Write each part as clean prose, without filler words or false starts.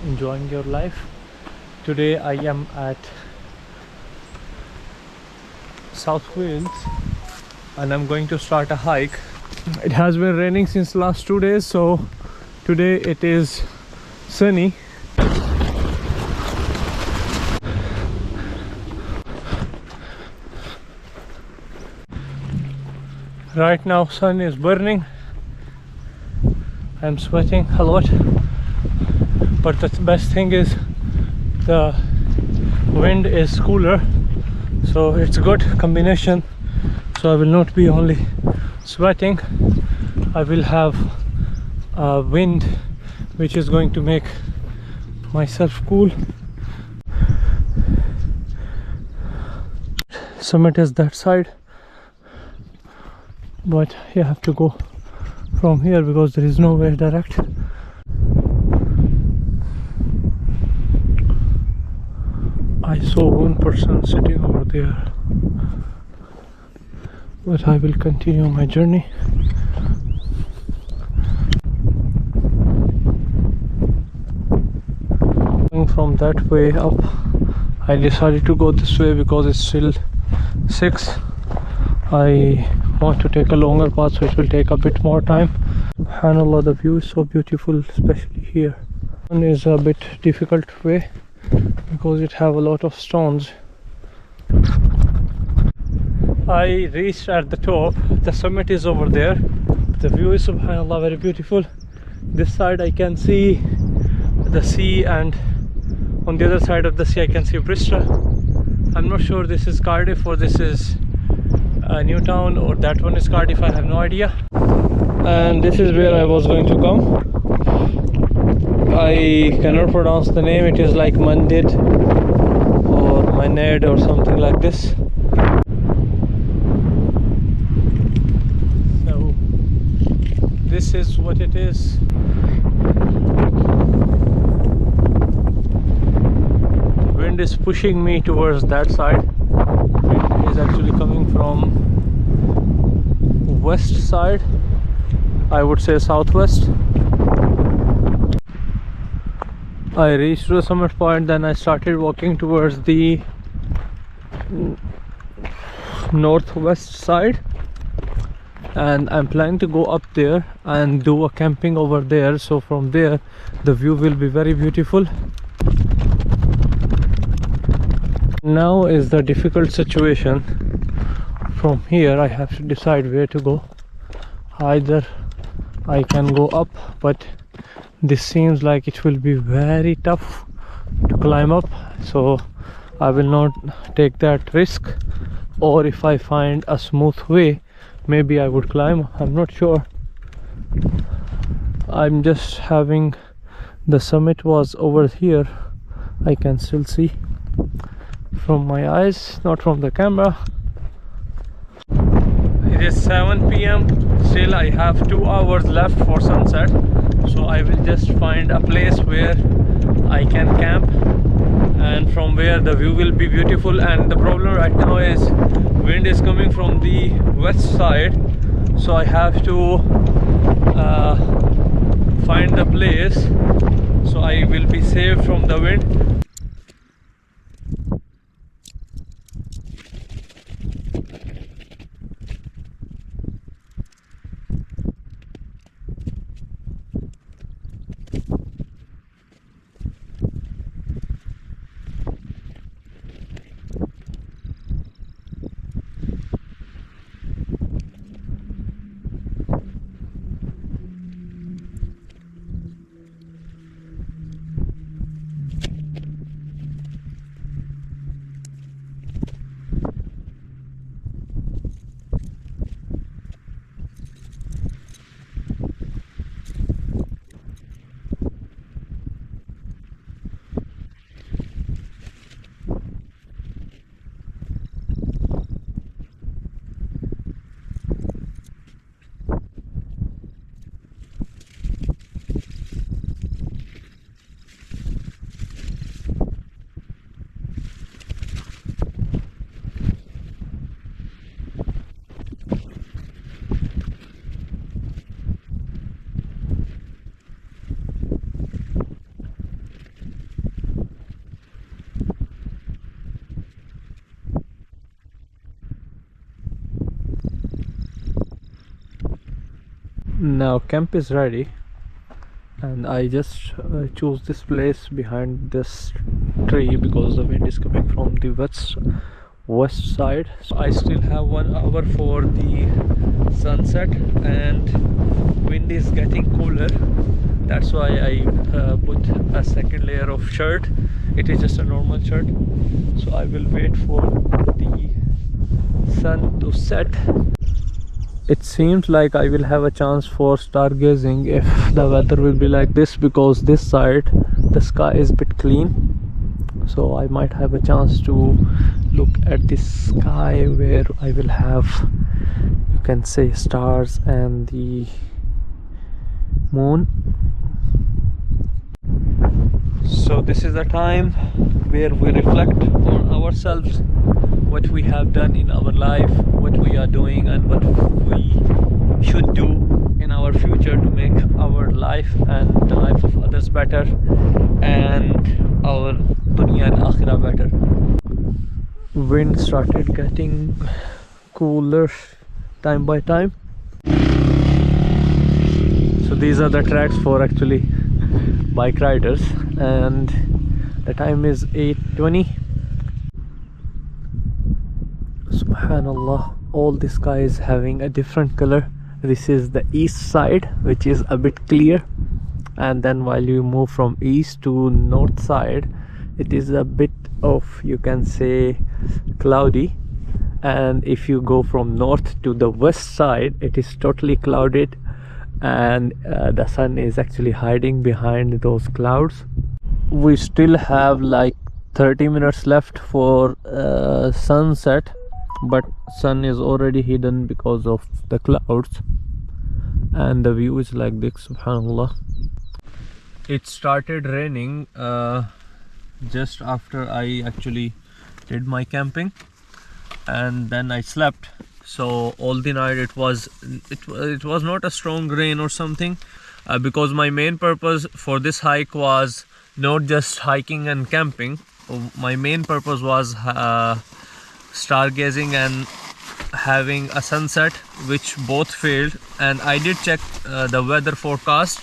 enjoying your life. Today I am at South Wales and I'm going to start a hike. It has been raining since last 2 days, so today it is sunny. Right now sun is burning. I'm sweating a lot, but the best thing is the wind is cooler, so it's a good combination. So I will not be only sweating, I will have a wind which is going to make myself cool. Summit is that side, but you have to go from here because there is no way direct. I saw one person sitting over there, but I will continue my journey. Going from that way up, I decided to go this way because it's still 6. I want to take a longer path, so it will take a bit more time. Subhanallah, the view is so beautiful, especially here. One is a bit difficult way because it have a lot of stones. I reached at the top. The summit is over there. The view is subhanallah very beautiful. This side I can see the sea, and on the other side of the sea I can see Bristol. I'm not sure this is Cardiff or this is Newtown, or that one is Cardiff, I have no idea. And this is where I was going to come. I cannot pronounce the name. It is like Mandid or Maned or something like this. So this is what it is. The wind is pushing me towards that side. Wind is actually coming from west side, I would say southwest. I reached the summit point, then I started walking towards the northwest side, and I'm planning to go up there and do a camping over there, so from there the view will be very beautiful. Now is the difficult situation. From here I have to decide where to go. Either I can go up, but this seems like it will be very tough to climb up, so I will not take that risk. Or if I find a smooth way, maybe I would climb. I'm not sure. I'm just having the summit was over here. I can still see from my eyes, not from the camera. It is 7 p.m. Still I have 2 hours left for sunset, so I will just find a place where I can camp, and from where the view will be beautiful. And the problem right now is wind is coming from the west side, so I have to find the place so I will be safe from the wind. Now camp is ready, and I just choose this place behind this tree because the wind is coming from the west side. So I still have 1 hour for the sunset, and wind is getting cooler. That's why I put a second layer of shirt. It is just a normal shirt, so I will wait for the sun to set. It seems like I will have a chance for stargazing if the weather will be like this, because this side the sky is a bit clean, so I might have a chance to look at the sky where I will have, you can say, stars and the moon. So this is the time where we reflect on ourselves, what we have done in our life, what we are doing, and what we should do in our future to make our life and the life of others better, and our dunya and akhirah better. Wind started getting cooler time by time. So these are the tracks for actually bike riders, and the time is 8:20. Subhanallah, all the sky is having a different color. This is the east side, which is a bit clear, and then while you move from east to north side, it is a bit of, you can say, cloudy, and if you go from north to the west side, it is totally clouded, and the sun is actually hiding behind those clouds. We still have like 30 minutes left for sunset, but sun is already hidden because of the clouds, and the view is like this. Subhanallah. It started raining just after I actually did my camping, and then I slept. So all the night it was not a strong rain or something, because my main purpose for this hike was not just hiking and camping. My main purpose was stargazing and having a sunset, which both failed. And I did check the weather forecast.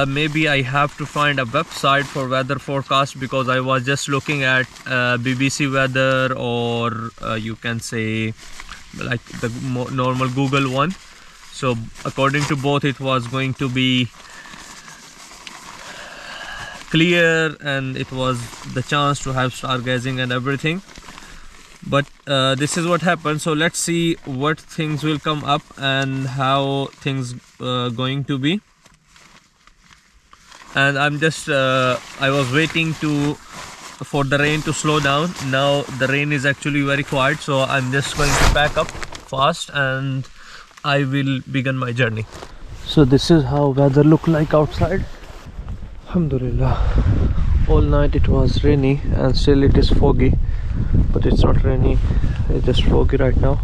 Maybe I have to find a website for weather forecast, because I was just looking at BBC weather, or you can say like the normal Google one. So according to both, it was going to be clear, and it was the chance to have stargazing and everything. But this is what happened. So let's see what things will come up and how things going to be. And I'm just I was waiting for the rain to slow down. Now the rain is actually very quiet, so I'm just going to pack up fast and I will begin my journey. So this is how weather look like outside. Alhamdulillah, all night it was rainy, and still it is foggy, but it's not rainy, it's just foggy right now.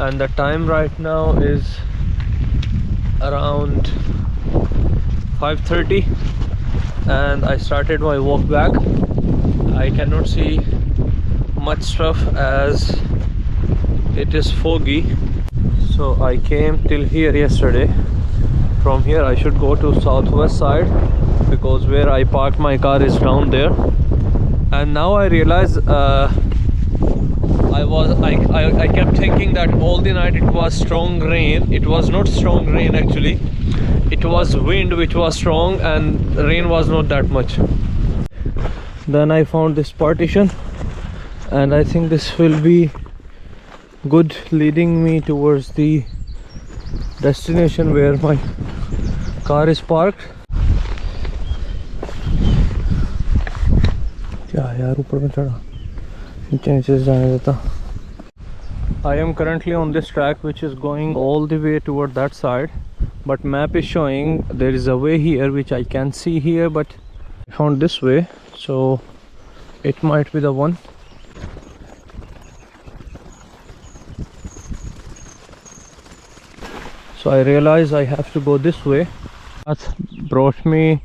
And the time right now is around 5:30, and I started my walk back. I cannot see much stuff as it is foggy, so I came till here yesterday. From here I should go to southwest side, because where I parked my car is down there. And now I realize I kept thinking that all the night it was strong rain. It was not strong rain actually. It was wind which was strong, and rain was not that much. Then I found this partition, and I think this will be good, leading me towards the destination where my car is parked. क्या यार ऊपर में चढ़ा, I am currently on this track which is going all the way toward that side, but map is showing there is a way here which I can see here, but I found this way, so it might be the one. So I realize I have to go this way. Path brought me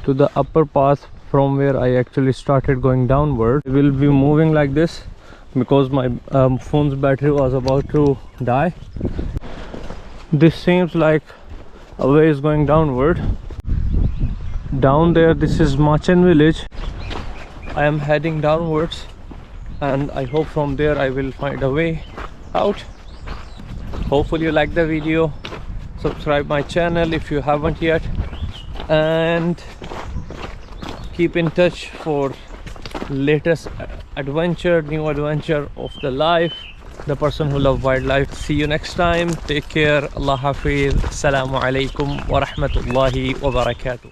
to the upper path from where I actually started going downward. I will be moving like this because my phone's battery was about to die. This seems like a way is going downward. Down there, this is Machen village. I am heading downwards and I hope from there I will find a way out. Hopefully you like the video. Subscribe my channel if you haven't yet, and keep in touch for latest adventure, new adventure of the life, the person who love wildlife. See you next time. Take care. Allah Hafiz. Assalamu alaikum wa rahmatullahi wa barakatuh.